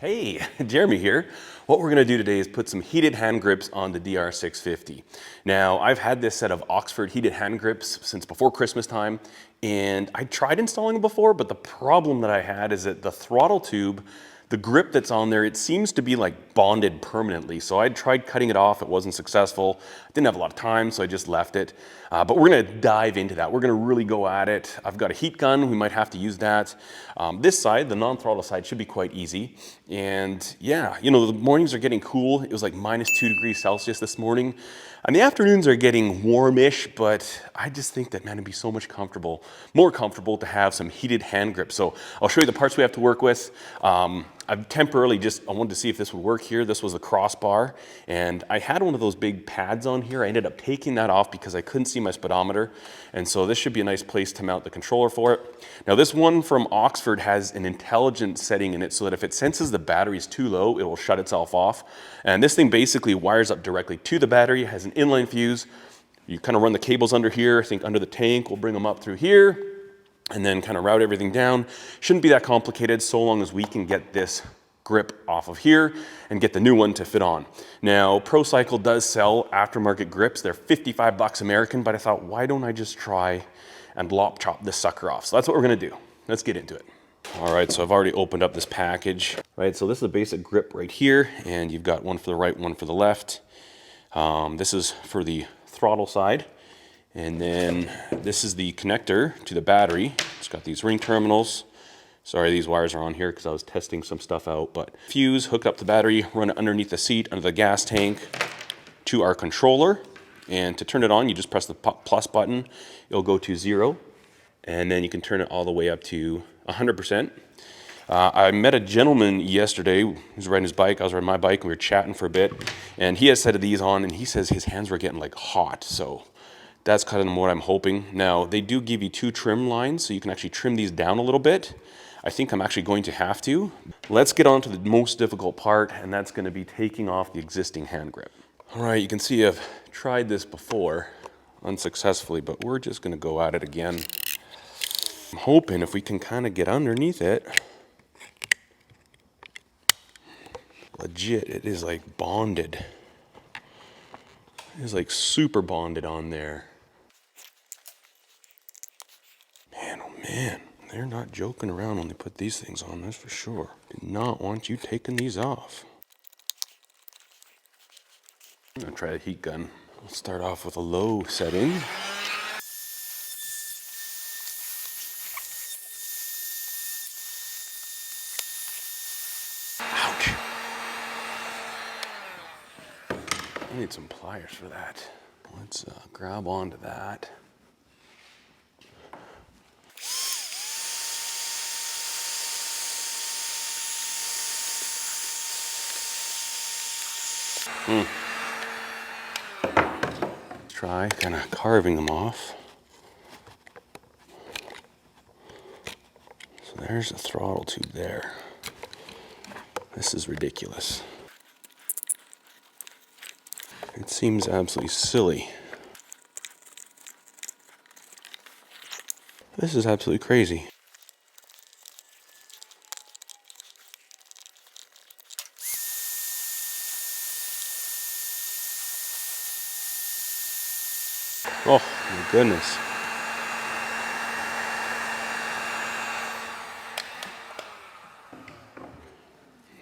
Hey, Jeremy here. What we're gonna do today is put some heated hand grips on the DR650. Now, I've had this set of Oxford heated hand grips since before Christmas time, and I tried installing them before, but the problem that I had is that the throttle tube, the grip that's on there, it seems to be like bonded permanently. So I tried cutting it off, it wasn't successful. I didn't have a lot of time, so I just left it. But we're gonna dive into that. We're gonna really go at it. I've got a heat gun, we might have to use that. This side, the non-throttle side, should be quite easy. And yeah, you know, the mornings are getting cool. It was like -2 degrees Celsius this morning. And the afternoons are getting warmish, but I just think that, man, it'd be so much more comfortable to have some heated hand grips. So I'll show you the parts we have to work with. I've temporarily I wanted to see if this would work here. This was a crossbar, and I had one of those big pads on here. I ended up taking that off because I couldn't see my speedometer, and so this should be a nice place to mount the controller for it. Now, this one from Oxford has an intelligent setting in it so that if it senses the battery is too low, it will shut itself off. And this thing basically wires up directly to the battery, has an inline fuse. You kind of run the cables under here, I think under the tank. We'll bring them up through here, and then kind of route everything down. Shouldn't be that complicated so long as we can get this grip off of here and get the new one to fit on. Now, ProCycle does sell aftermarket grips. They're 55 bucks American, but I thought, why don't I just try and lop chop this sucker off? So that's what we're gonna do. Let's get into it. All right, so I've already opened up this package. Right, so this is the basic grip right here, and you've got one for the right, one for the left. This is for the throttle side. And then this is the connector to the battery. It's got these ring terminals. Sorry, these wires are on here because I was testing some stuff out, but fuse, hook up the battery, run it underneath the seat, under the gas tank to our controller. And to turn it on, you just press the plus button. It'll go to 0. And then you can turn it all the way up to 100%. I met a gentleman yesterday who was riding his bike. I was riding my bike and we were chatting for a bit. And he has set these on and he says his hands were getting like hot. So that's kind of what I'm hoping. Now, they do give you 2 trim lines, so you can actually trim these down a little bit. I think I'm actually going to have to. Let's get on to the most difficult part, and that's going to be taking off the existing hand grip. All right, you can see I've tried this before unsuccessfully, but we're just going to go at it again. I'm hoping if we can kind of get underneath it. Legit, it is like bonded. It is like super bonded on there. Man, oh man, they're not joking around when they put these things on, that's for sure. Do not want you taking these off. I'm gonna try the heat gun. We'll start off with a low setting. Ouch. I need some pliers for that. Let's grab onto that. Try kind of carving them off. So there's a throttle tube there. This is ridiculous. It seems absolutely silly. This is absolutely crazy. Oh my goodness.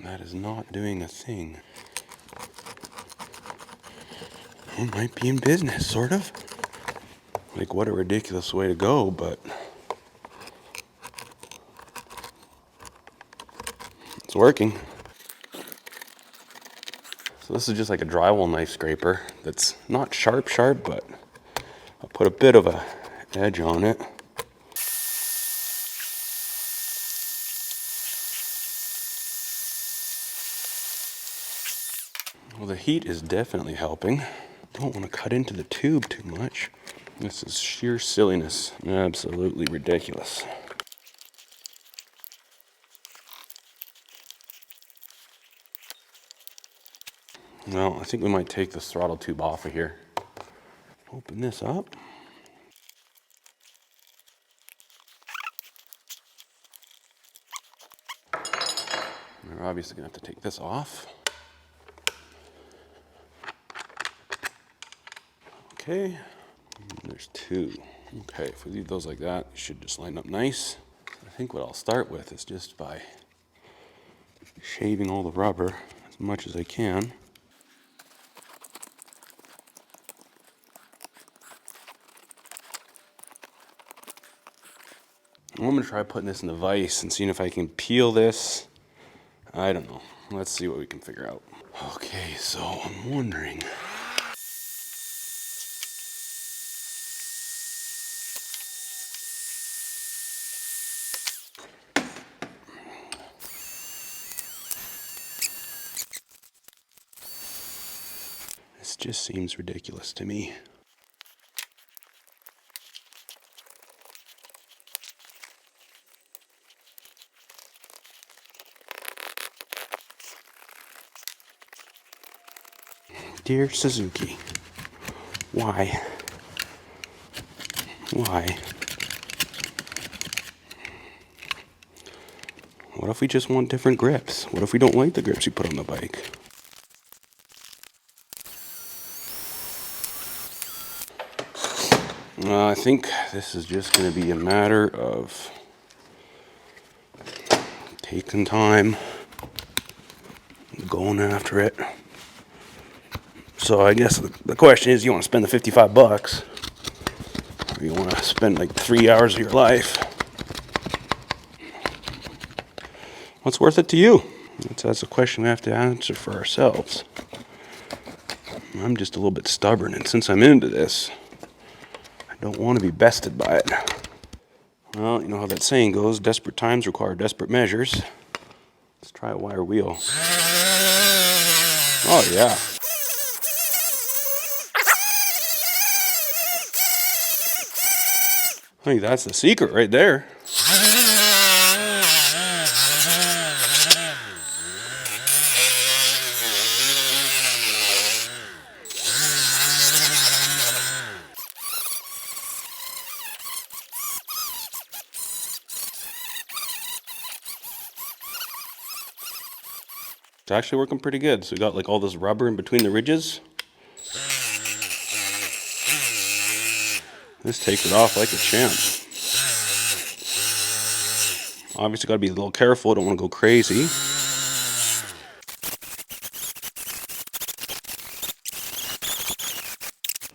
That is not doing a thing. It might be in business, sort of. Like, what a ridiculous way to go, but it's working. So this is just like a drywall knife scraper that's not sharp, but I'll put a bit of a edge on it. Well, the heat is definitely helping. Don't want to cut into the tube too much. This is sheer silliness. Absolutely ridiculous. Well, I think we might take the throttle tube off of here. Open this up. We're obviously gonna have to take this off. Okay, there's two. Okay, if we leave those like that, it should just line up nice. I think what I'll start with is just by shaving all the rubber as much as I can. I'm gonna try putting this in the vise and seeing if I can peel this. I don't know. Let's see what we can figure out. Okay, so I'm wondering. This just seems ridiculous to me. Dear Suzuki, why? Why? What if we just want different grips? What if we don't like the grips you put on the bike? I think this is just going to be a matter of taking time, going after it. So I guess the question is, you want to spend the 55 bucks, or you want to spend like 3 hours of your life? What's worth it to you? That's a question we have to answer for ourselves. I'm just a little bit stubborn, and since I'm into this, I don't want to be bested by it. Well, you know how that saying goes, desperate times require desperate measures. Let's try a wire wheel. Oh yeah. I think that's the secret right there. It's actually working pretty good. So we got like all this rubber in between the ridges. This takes it off like a champ. Obviously got to be a little careful, don't want to go crazy.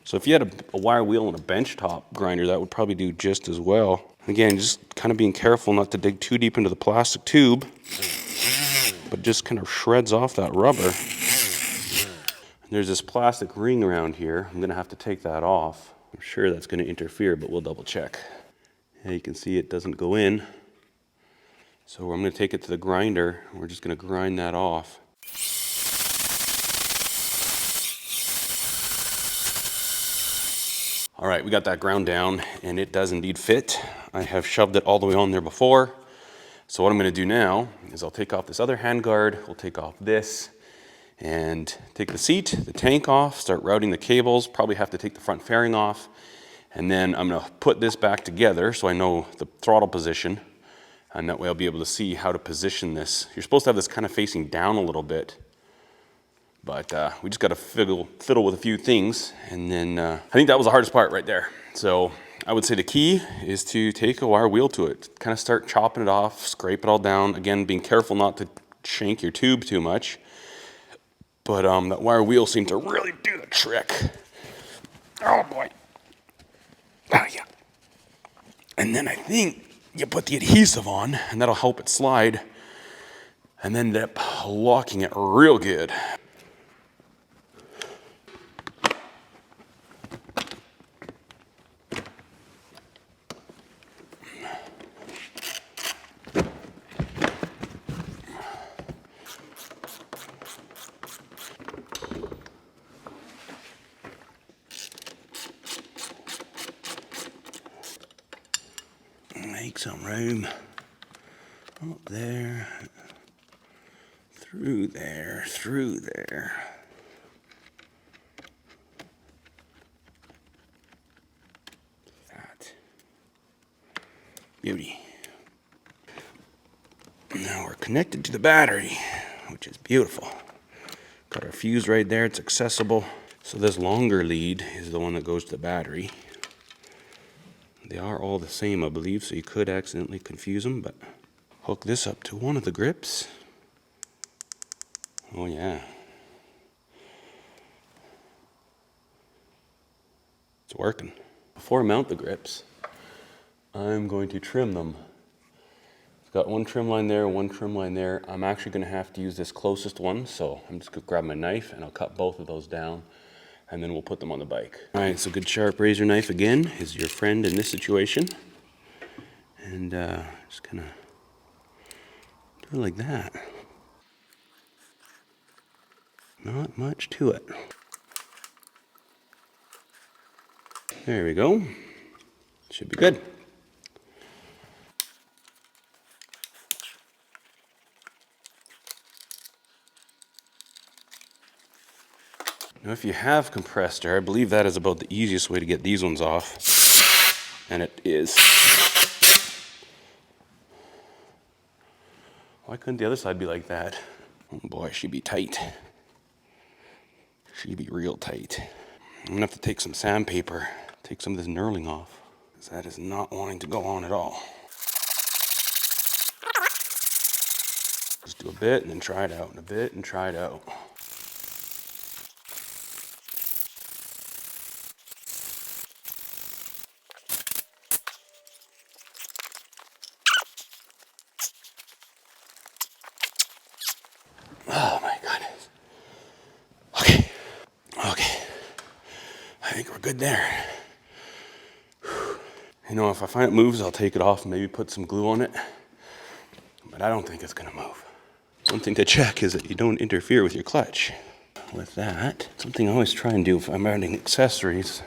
So if you had a wire wheel and a benchtop grinder, that would probably do just as well. Again, just kind of being careful not to dig too deep into the plastic tube, but just kind of shreds off that rubber. There's this plastic ring around here. I'm gonna have to take that off. I'm sure that's gonna interfere, but we'll double check. Yeah, you can see it doesn't go in. So I'm gonna take it to the grinder. We're just gonna grind that off. All right, we got that ground down, and it does indeed fit. I have shoved it all the way on there before. So what I'm gonna do now is I'll take off this other handguard, we'll take off this, and take the seat, the tank off, start routing the cables, probably have to take the front fairing off, and then I'm gonna put this back together so I know the throttle position, and that way I'll be able to see how to position this. You're supposed to have this kind of facing down a little bit, but we just gotta fiddle with a few things, and then I think that was the hardest part right there. So I would say the key is to take a wire wheel to it, kind of start chopping it off, scrape it all down. Again, being careful not to shank your tube too much. But that wire wheel seemed to really do the trick. Oh boy. Oh yeah. And then I think you put the adhesive on, and that'll help it slide, and then end up locking it real good. Make some room up there, through there, through there. That. Beauty. Now we're connected to the battery. which is beautiful. Got our fuse right there, it's accessible. So this longer lead is the one that goes to the battery. They are all the same, I believe, so you could accidentally confuse them, but hook this up to one of the grips. Oh yeah. It's working. Before I mount the grips, I'm going to trim them. It's got one trim line there, one trim line there. I'm actually going to have to use this closest one, so I'm just going to grab my knife and I'll cut both of those down, and then we'll put them on the bike. All right, so good sharp razor knife again is your friend in this situation. And just kind of do it like that. Not much to it. There we go. Should be good. Now if you have compressed air, I believe that is about the easiest way to get these ones off. And it is. Why couldn't the other side be like that? Oh boy, she'd be tight. She'd be real tight. I'm gonna have to take some sandpaper, take some of this knurling off, because that is not wanting to go on at all. Just do a bit and then try it out, and a bit and try it out. Oh my goodness. Okay. Okay. I think we're good there. Whew. You know, if I find it moves, I'll take it off and maybe put some glue on it. But I don't think it's gonna move. One thing to check is that you don't interfere with your clutch. With that, something I always try and do if I'm adding accessories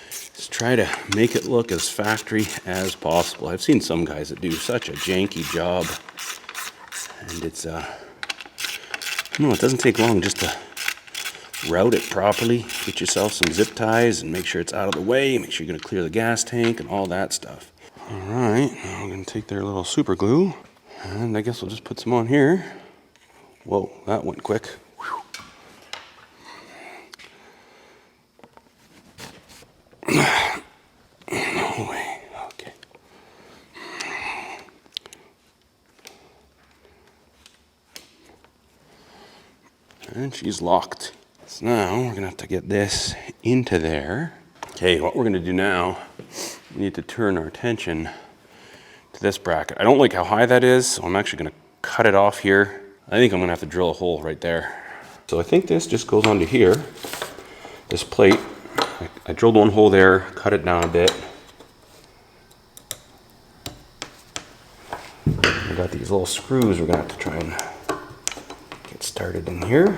is try to make it look as factory as possible. I've seen some guys that do such a janky job, and it's no, it doesn't take long just to route it properly. Get yourself some zip ties and make sure it's out of the way. Make sure you're gonna clear the gas tank and all that stuff. All right, now we're gonna take their little super glue, and I guess we'll just put some on here. Whoa, that went quick. Whew. No way, okay. And she's locked. So now we're gonna have to get this into there. Okay, what we're gonna do now, we need to turn our attention to this bracket. I don't like how high that is, so I'm actually gonna cut it off here. I think I'm gonna have to drill a hole right there. So I think this just goes onto here, this plate. I drilled one hole there, cut it down a bit. I got these little screws we're gonna have to try and get started in here.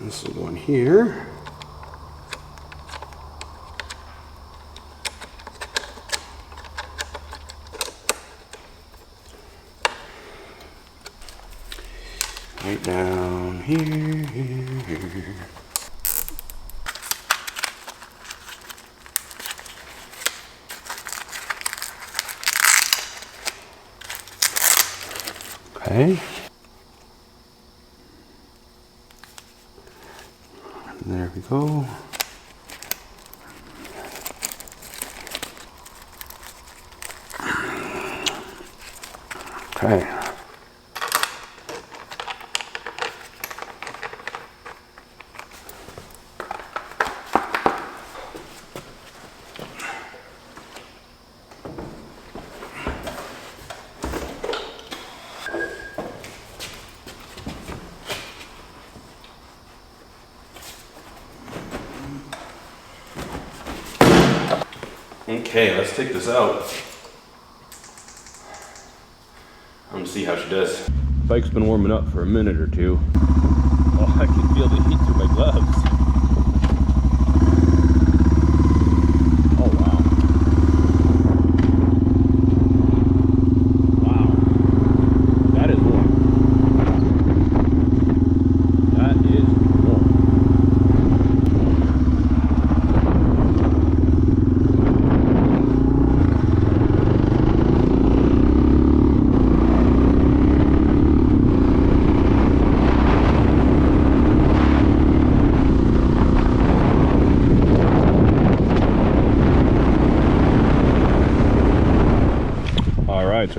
This will go in here. Right down here. Okay. There we go. Okay. Okay, let's take this out. I'm gonna see how she does. The bike's been warming up for a minute or two. Oh, I can feel the heat through my gloves. Oh, wow. Wow. That is warm. That is warm.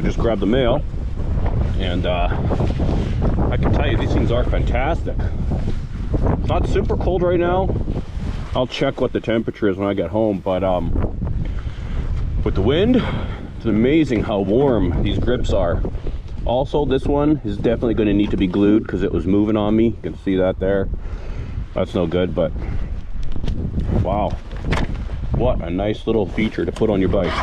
just grabbed the mail, and I can tell you these things are fantastic. It's not super cold right now. I'll check what the temperature is when I get home, but with the wind, it's amazing how warm these grips are. Also, this one is definitely going to need to be glued because it was moving on me. You can see that there. That's no good, but wow, what a nice little feature to put on your bike.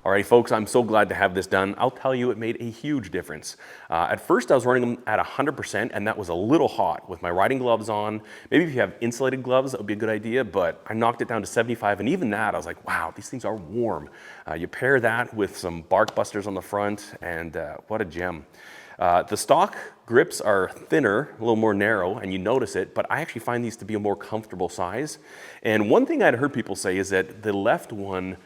All right, folks, I'm so glad to have this done. I'll tell you, it made a huge difference. At first, I was running them at 100%, and that was a little hot with my riding gloves on. Maybe if you have insulated gloves, that would be a good idea, but I knocked it down to 75, and even that, I was like, wow, these things are warm. You pair that with some bark busters on the front, and what a gem. The stock grips are thinner, a little more narrow, and you notice it, but I actually find these to be a more comfortable size. And one thing I'd heard people say is that the left one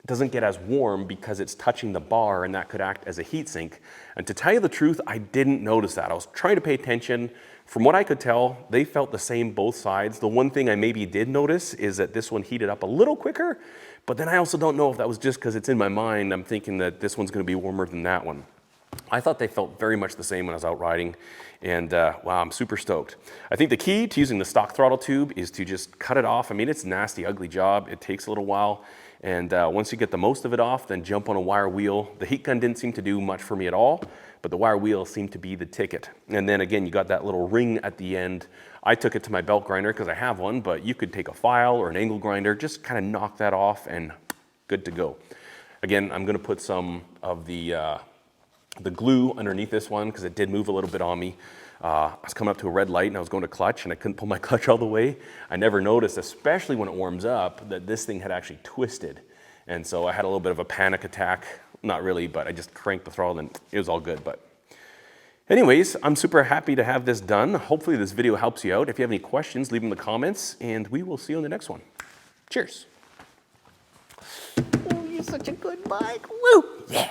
doesn't get as warm because it's touching the bar, and that could act as a heat sink. And to tell you the truth, I didn't notice that. I was trying to pay attention. From what I could tell, they felt the same both sides. The one thing I maybe did notice is that this one heated up a little quicker, but then I also don't know if that was just because it's in my mind. I'm thinking that this one's gonna be warmer than that one. I thought they felt very much the same when I was out riding, and wow, I'm super stoked. I think the key to using the stock throttle tube is to just cut it off. I mean, it's a nasty, ugly job. It takes a little while, and once you get the most of it off, then jump on a wire wheel. The heat gun didn't seem to do much for me at all, but the wire wheel seemed to be the ticket. And then again, you got that little ring at the end. I took it to my belt grinder because I have one, but you could take a file or an angle grinder, just kind of knock that off, and good to go. Again, I'm gonna put some of the glue underneath this one because it did move a little bit on me. I was coming up to a red light and I was going to clutch and I couldn't pull my clutch all the way. I never noticed, especially when it warms up, that this thing had actually twisted. And so I had a little bit of a panic attack. Not really, but I just cranked the throttle and it was all good. But anyways, I'm super happy to have this done. Hopefully this video helps you out. If you have any questions, leave them in the comments and we will see you on the next one. Cheers. Oh, you're such a good bike. Woo! Yeah.